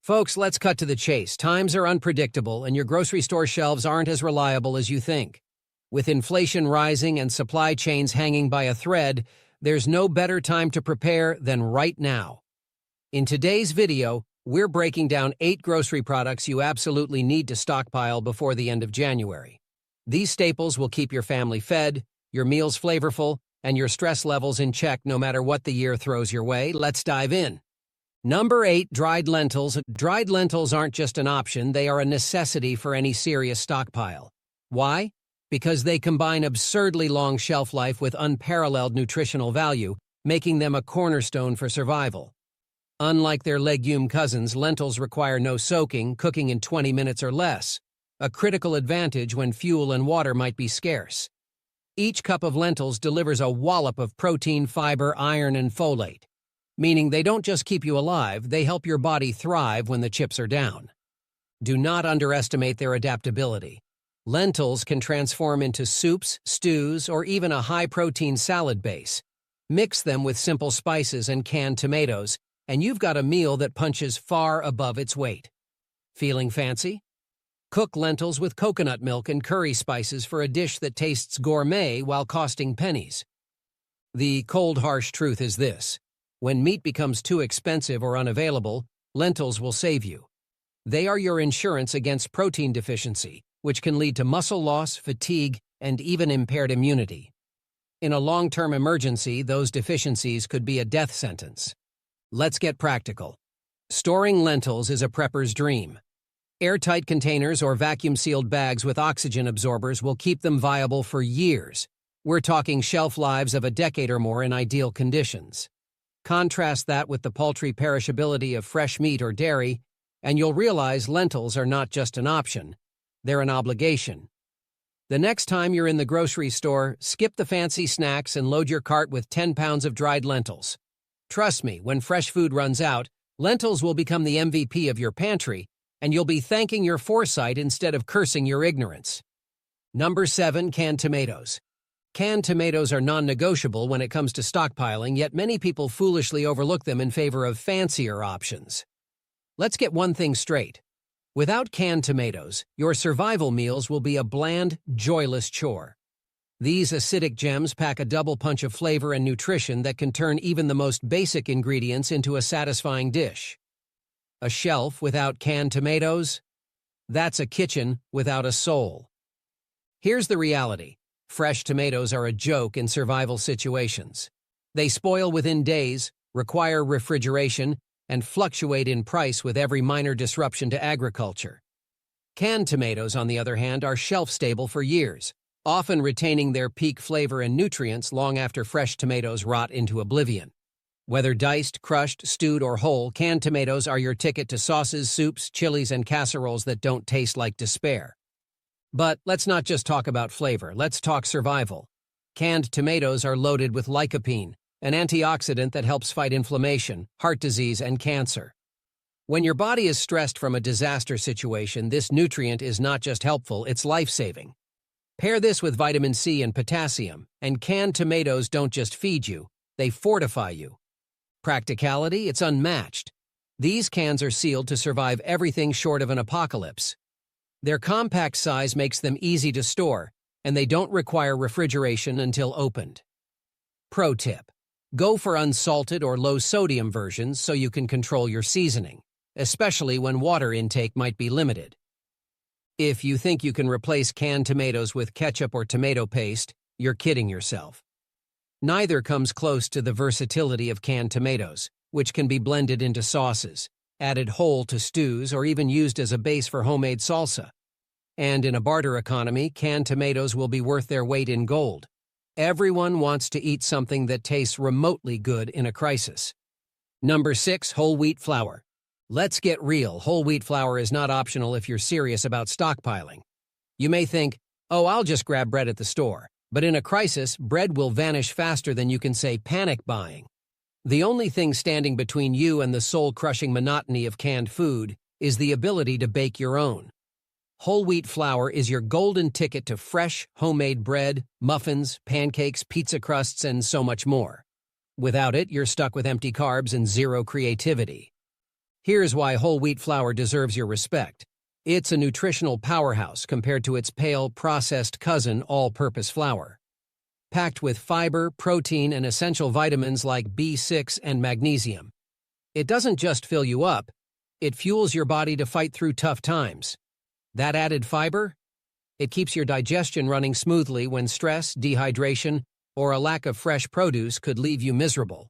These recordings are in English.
Folks, let's cut to the chase. Times are unpredictable, and your grocery store shelves aren't as reliable as you think. With inflation rising and supply chains hanging by a thread, there's no better time to prepare than right now. In today's video, we're breaking down 8 grocery products you absolutely need to stockpile before the end of January. These staples will keep your family fed, your meals flavorful, and your stress levels in check no matter what the year throws your way. Let's dive in. Number 8, dried lentils. Dried lentils aren't just an option, they are a necessity for any serious stockpile. Why? Because they combine absurdly long shelf life with unparalleled nutritional value, making them a cornerstone for survival. Unlike their legume cousins, lentils require no soaking, cooking in 20 minutes or less, a critical advantage when fuel and water might be scarce. Each cup of lentils delivers a wallop of protein, fiber, iron, and folate, meaning they don't just keep you alive, they help your body thrive when the chips are down. Do not underestimate their adaptability. Lentils can transform into soups, stews, or even a high-protein salad base. Mix them with simple spices and canned tomatoes, and you've got a meal that punches far above its weight. Feeling fancy? Cook lentils with coconut milk and curry spices for a dish that tastes gourmet while costing pennies. The cold, harsh truth is this: when meat becomes too expensive or unavailable, lentils will save you. They are your insurance against protein deficiency, which can lead to muscle loss, fatigue, and even impaired immunity. In a long-term emergency, those deficiencies could be a death sentence. Let's get practical. Storing lentils is a prepper's dream. Airtight containers or vacuum-sealed bags with oxygen absorbers will keep them viable for years. We're talking shelf lives of a decade or more in ideal conditions. Contrast that with the paltry perishability of fresh meat or dairy, and you'll realize lentils are not just an option, they're an obligation. The next time you're in the grocery store, skip the fancy snacks and load your cart with 10 pounds of dried lentils. Trust me, when fresh food runs out, lentils will become the MVP of your pantry, and you'll be thanking your foresight instead of cursing your ignorance. Number 7, canned tomatoes. Canned tomatoes are non-negotiable when it comes to stockpiling, yet many people foolishly overlook them in favor of fancier options. Let's get one thing straight. Without canned tomatoes, your survival meals will be a bland, joyless chore. These acidic gems pack a double punch of flavor and nutrition that can turn even the most basic ingredients into a satisfying dish. A shelf without canned tomatoes? That's a kitchen without a soul. Here's the reality. Fresh tomatoes are a joke in survival situations. They spoil within days, require refrigeration, and fluctuate in price with every minor disruption to agriculture. Canned tomatoes, on the other hand, are shelf-stable for years, often retaining their peak flavor and nutrients long after fresh tomatoes rot into oblivion. Whether diced, crushed, stewed, or whole, canned tomatoes are your ticket to sauces, soups, chilies, and casseroles that don't taste like despair. But let's not just talk about flavor, let's talk survival. Canned tomatoes are loaded with lycopene, an antioxidant that helps fight inflammation, heart disease, and cancer. When your body is stressed from a disaster situation, this nutrient is not just helpful, it's life-saving. Pair this with vitamin C and potassium, and canned tomatoes don't just feed you, they fortify you. Practicality, it's unmatched. These cans are sealed to survive everything short of an apocalypse. Their compact size makes them easy to store, and they don't require refrigeration until opened. Pro tip: go for unsalted or low-sodium versions so you can control your seasoning, especially when water intake might be limited. If you think you can replace canned tomatoes with ketchup or tomato paste, you're kidding yourself. Neither comes close to the versatility of canned tomatoes, which can be blended into sauces, added whole to stews, or even used as a base for homemade salsa. And in a barter economy, canned tomatoes will be worth their weight in gold. Everyone wants to eat something that tastes remotely good in a crisis. Number 6, whole wheat flour. Let's get real, whole wheat flour is not optional if you're serious about stockpiling. You may think, oh, I'll just grab bread at the store. But in a crisis, bread will vanish faster than you can say panic buying. The only thing standing between you and the soul-crushing monotony of canned food is the ability to bake your own. Whole wheat flour is your golden ticket to fresh, homemade bread, muffins, pancakes, pizza crusts, and so much more. Without it, you're stuck with empty carbs and zero creativity. Here's why whole wheat flour deserves your respect. It's a nutritional powerhouse compared to its pale, processed cousin, all-purpose flour. Packed with fiber, protein, and essential vitamins like B6 and magnesium. It doesn't just fill you up, it fuels your body to fight through tough times. That added fiber? It keeps your digestion running smoothly when stress, dehydration, or a lack of fresh produce could leave you miserable.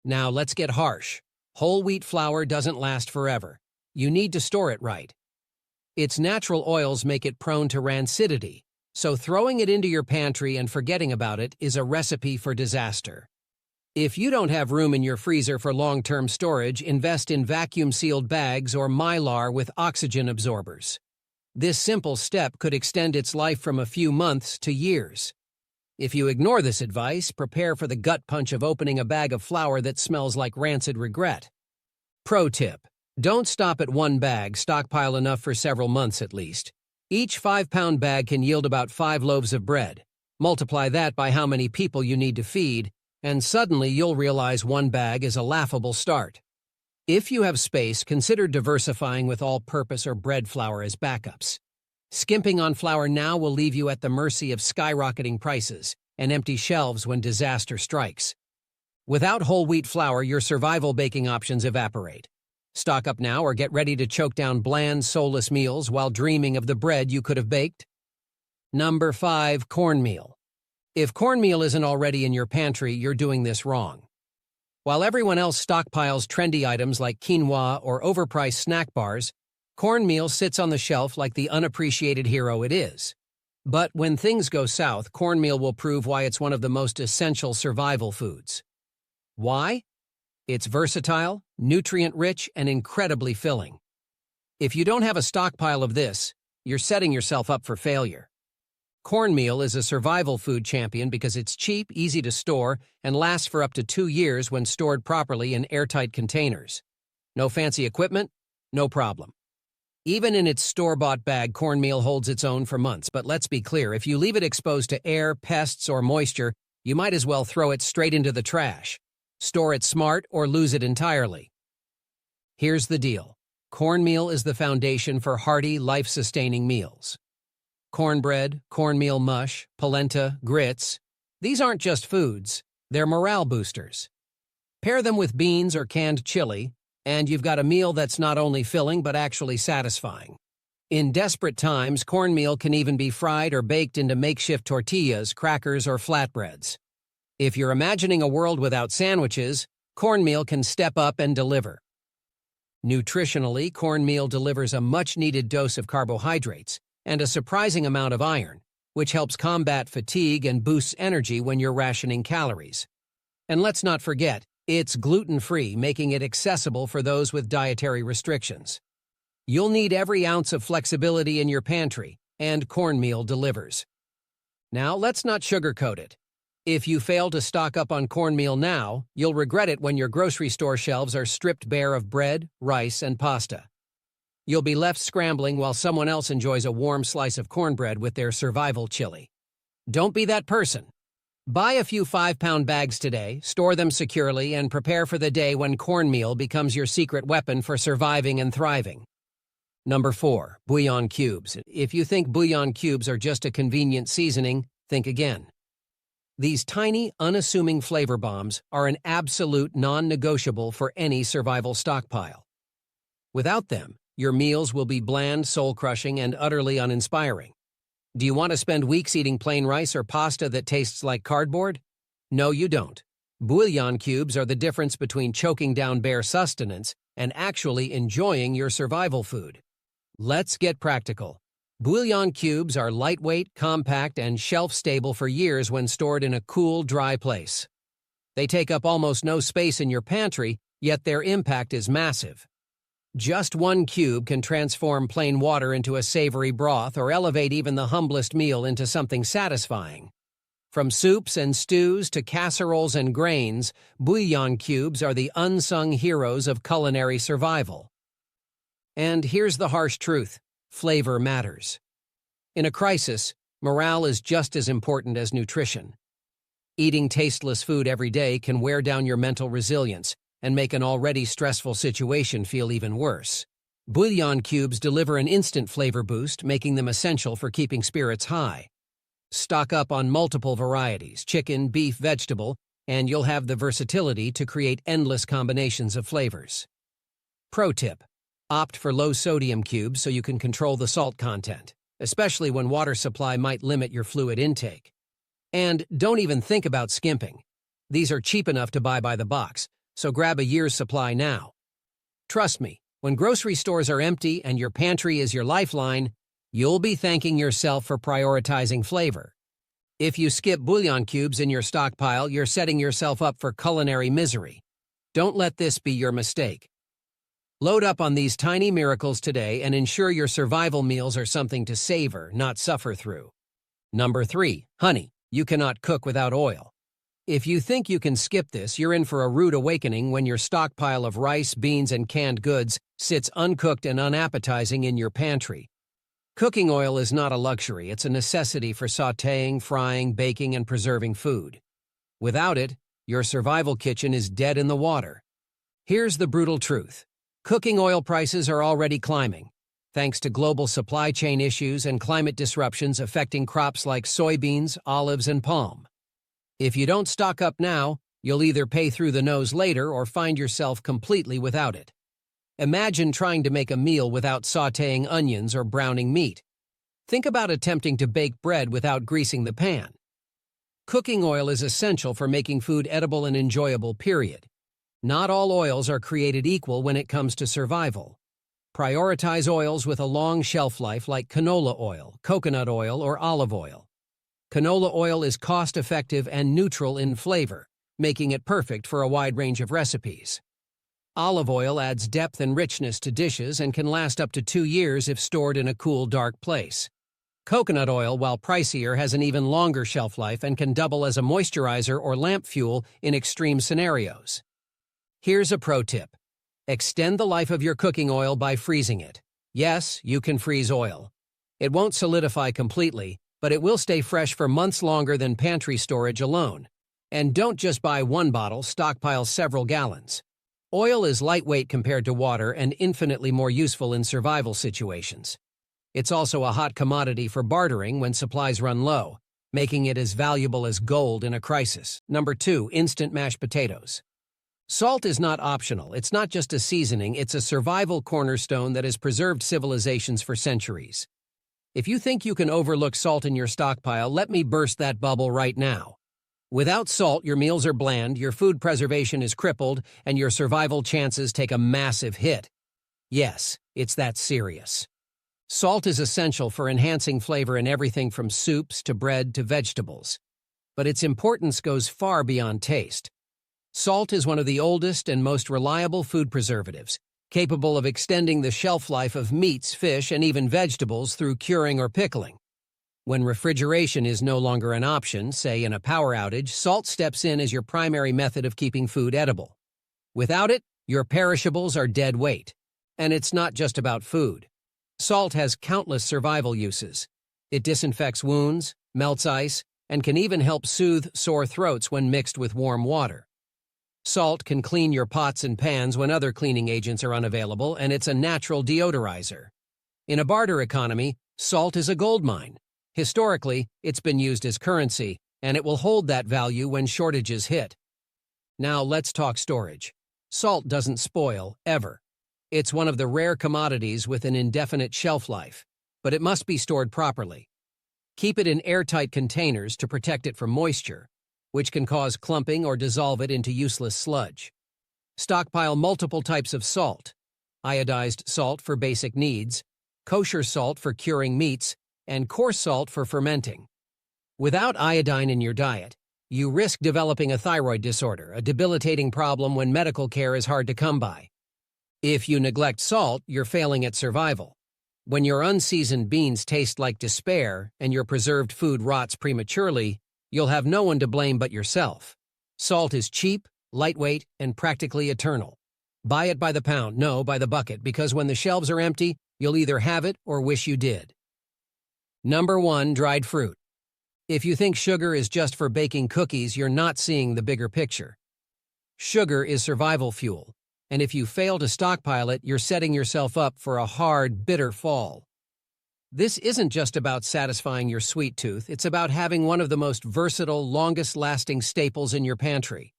Now let's get harsh. Whole wheat flour doesn't last forever. You need to store it right. Its natural oils make it prone to rancidity, so throwing it into your pantry and forgetting about it is a recipe for disaster. If you don't have room in your freezer for long-term storage, invest in vacuum-sealed bags or Mylar with oxygen absorbers. This simple step could extend its life from a few months to years. If you ignore this advice, prepare for the gut punch of opening a bag of flour that smells like rancid regret. Pro tip: don't stop at one bag, stockpile enough for several months at least. Each 5-pound bag can yield about 5 loaves of bread. Multiply that by how many people you need to feed, and suddenly you'll realize one bag is a laughable start. If you have space, consider diversifying with all-purpose or bread flour as backups. Skimping on flour now will leave you at the mercy of skyrocketing prices and empty shelves when disaster strikes. Without whole wheat flour, your survival baking options evaporate. Stock up now or get ready to choke down bland, soulless meals while dreaming of the bread you could have baked. Number 5. Cornmeal. If cornmeal isn't already in your pantry, you're doing this wrong. While everyone else stockpiles trendy items like quinoa or overpriced snack bars, cornmeal sits on the shelf like the unappreciated hero it is. But when things go south, cornmeal will prove why it's one of the most essential survival foods. Why? It's versatile, nutrient-rich, and incredibly filling. If you don't have a stockpile of this, you're setting yourself up for failure. Cornmeal is a survival food champion because it's cheap, easy to store, and lasts for up to 2 years when stored properly in airtight containers. No fancy equipment? No problem. Even in its store-bought bag, cornmeal holds its own for months, but let's be clear, if you leave it exposed to air, pests, or moisture, you might as well throw it straight into the trash. Store it smart or lose it entirely. Here's the deal. Cornmeal is the foundation for hearty, life-sustaining meals. Cornbread, cornmeal mush, polenta, grits. These aren't just foods, they're morale boosters. Pair them with beans or canned chili, and you've got a meal that's not only filling but actually satisfying. In desperate times, cornmeal can even be fried or baked into makeshift tortillas, crackers, or flatbreads. If you're imagining a world without sandwiches, cornmeal can step up and deliver. Nutritionally, cornmeal delivers a much-needed dose of carbohydrates and a surprising amount of iron, which helps combat fatigue and boosts energy when you're rationing calories. And let's not forget, it's gluten-free, making it accessible for those with dietary restrictions. You'll need every ounce of flexibility in your pantry, and cornmeal delivers. Now, let's not sugarcoat it. If you fail to stock up on cornmeal now, you'll regret it when your grocery store shelves are stripped bare of bread, rice, and pasta. You'll be left scrambling while someone else enjoys a warm slice of cornbread with their survival chili. Don't be that person. Buy a few 5-pound bags today, store them securely, and prepare for the day when cornmeal becomes your secret weapon for surviving and thriving. Number 4. Bouillon cubes. If you think bouillon cubes are just a convenient seasoning, think again. These tiny, unassuming flavor bombs are an absolute non-negotiable for any survival stockpile. Without them, your meals will be bland, soul-crushing, and utterly uninspiring. Do you want to spend weeks eating plain rice or pasta that tastes like cardboard? No, you don't. Bouillon cubes are the difference between choking down bare sustenance and actually enjoying your survival food. Let's get practical. Bouillon cubes are lightweight, compact, and shelf-stable for years when stored in a cool, dry place. They take up almost no space in your pantry, yet their impact is massive. Just one cube can transform plain water into a savory broth or elevate even the humblest meal into something satisfying. From soups and stews to casseroles and grains, bouillon cubes are the unsung heroes of culinary survival. And here's the harsh truth: flavor matters. In a crisis, morale is just as important as nutrition. Eating tasteless food every day can wear down your mental resilience, and make an already stressful situation feel even worse. Bouillon cubes deliver an instant flavor boost, making them essential for keeping spirits high. Stock up on multiple varieties, chicken, beef, vegetable, and you'll have the versatility to create endless combinations of flavors. Pro tip: opt for low-sodium cubes so you can control the salt content, especially when water supply might limit your fluid intake. And don't even think about skimping. These are cheap enough to buy by the box, so grab a year's supply now. Trust me, when grocery stores are empty and your pantry is your lifeline, you'll be thanking yourself for prioritizing flavor. If you skip bouillon cubes in your stockpile, you're setting yourself up for culinary misery. Don't let this be your mistake. Load up on these tiny miracles today and ensure your survival meals are something to savor, not suffer through. Number 3. Honey. You cannot cook without oil. If you think you can skip this, you're in for a rude awakening when your stockpile of rice, beans, and canned goods sits uncooked and unappetizing in your pantry. Cooking oil is not a luxury, it's a necessity for sautéing, frying, baking, and preserving food. Without it, your survival kitchen is dead in the water. Here's the brutal truth. Cooking oil prices are already climbing, thanks to global supply chain issues and climate disruptions affecting crops like soybeans, olives, and palm. If you don't stock up now, you'll either pay through the nose later or find yourself completely without it. Imagine trying to make a meal without sautéing onions or browning meat. Think about attempting to bake bread without greasing the pan. Cooking oil is essential for making food edible and enjoyable, period. Not all oils are created equal when it comes to survival. Prioritize oils with a long shelf life like canola oil, coconut oil, or olive oil. Canola oil is cost-effective and neutral in flavor, making it perfect for a wide range of recipes. Olive oil adds depth and richness to dishes and can last up to 2 years if stored in a cool, dark place. Coconut oil, while pricier, has an even longer shelf life and can double as a moisturizer or lamp fuel in extreme scenarios. Here's a pro tip. Extend the life of your cooking oil by freezing it. Yes, you can freeze oil. It won't solidify completely, but it will stay fresh for months longer than pantry storage alone. And don't just buy one bottle, stockpile several gallons. Oil is lightweight compared to water and infinitely more useful in survival situations. It's also a hot commodity for bartering when supplies run low, making it as valuable as gold in a crisis. Number 2. Instant mashed potatoes. Salt is not optional. It's not just a seasoning, it's a survival cornerstone that has preserved civilizations for centuries. If you think you can overlook salt in your stockpile, let me burst that bubble right now. Without salt, your meals are bland, your food preservation is crippled, and your survival chances take a massive hit. Yes, it's that serious. Salt is essential for enhancing flavor in everything from soups to bread to vegetables. But its importance goes far beyond taste. Salt is one of the oldest and most reliable food preservatives, capable of extending the shelf life of meats, fish, and even vegetables through curing or pickling. When refrigeration is no longer an option, say in a power outage, salt steps in as your primary method of keeping food edible. Without it, your perishables are dead weight. And it's not just about food. Salt has countless survival uses. It disinfects wounds, melts ice, and can even help soothe sore throats when mixed with warm water. Salt can clean your pots and pans when other cleaning agents are unavailable, and it's a natural deodorizer. In a barter economy, salt is a gold mine. Historically, it's been used as currency, and it will hold that value when shortages hit. Now let's talk storage. Salt doesn't spoil, ever. It's one of the rare commodities with an indefinite shelf life, but it must be stored properly. Keep it in airtight containers to protect it from moisture, which can cause clumping or dissolve it into useless sludge. Stockpile multiple types of salt: iodized salt for basic needs, kosher salt for curing meats, and coarse salt for fermenting. Without iodine in your diet, you risk developing a thyroid disorder, a debilitating problem when medical care is hard to come by. If you neglect salt, you're failing at survival. When your unseasoned beans taste like despair and your preserved food rots prematurely, you'll have no one to blame but yourself. Salt is cheap, lightweight, and practically eternal. Buy it by the pound, no, by the bucket, because when the shelves are empty, you'll either have it or wish you did. Number 1. Dried fruit. If you think sugar is just for baking cookies, you're not seeing the bigger picture. Sugar is survival fuel, and if you fail to stockpile it, you're setting yourself up for a hard, bitter fall. This isn't just about satisfying your sweet tooth, it's about having one of the most versatile, longest-lasting staples in your pantry.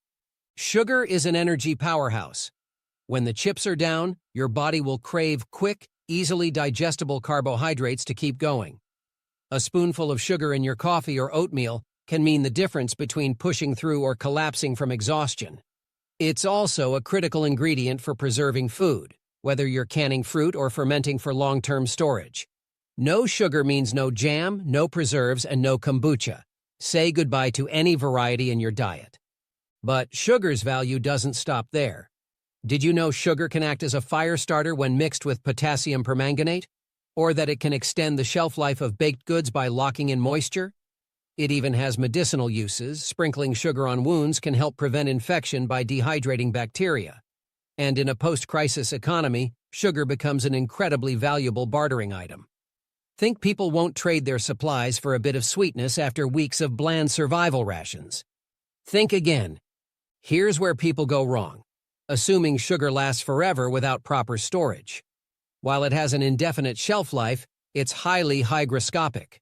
Sugar is an energy powerhouse. When the chips are down, your body will crave quick, easily digestible carbohydrates to keep going. A spoonful of sugar in your coffee or oatmeal can mean the difference between pushing through or collapsing from exhaustion. It's also a critical ingredient for preserving food, whether you're canning fruit or fermenting for long-term storage. No sugar means no jam, no preserves, and no kombucha. Say goodbye to any variety in your diet. But sugar's value doesn't stop there. Did you know sugar can act as a fire starter when mixed with potassium permanganate? Or that it can extend the shelf life of baked goods by locking in moisture? It even has medicinal uses. Sprinkling sugar on wounds can help prevent infection by dehydrating bacteria. And in a post-crisis economy, sugar becomes an incredibly valuable bartering item. Think people won't trade their supplies for a bit of sweetness after weeks of bland survival rations? Think again. Here's where people go wrong, assuming sugar lasts forever without proper storage. While it has an indefinite shelf life, it's highly hygroscopic.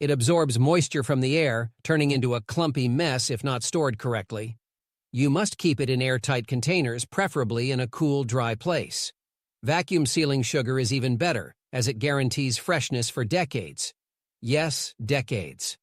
It absorbs moisture from the air, turning into a clumpy mess if not stored correctly. You must keep it in airtight containers, preferably in a cool, dry place. Vacuum sealing sugar is even better, as it guarantees freshness for decades. Yes, decades.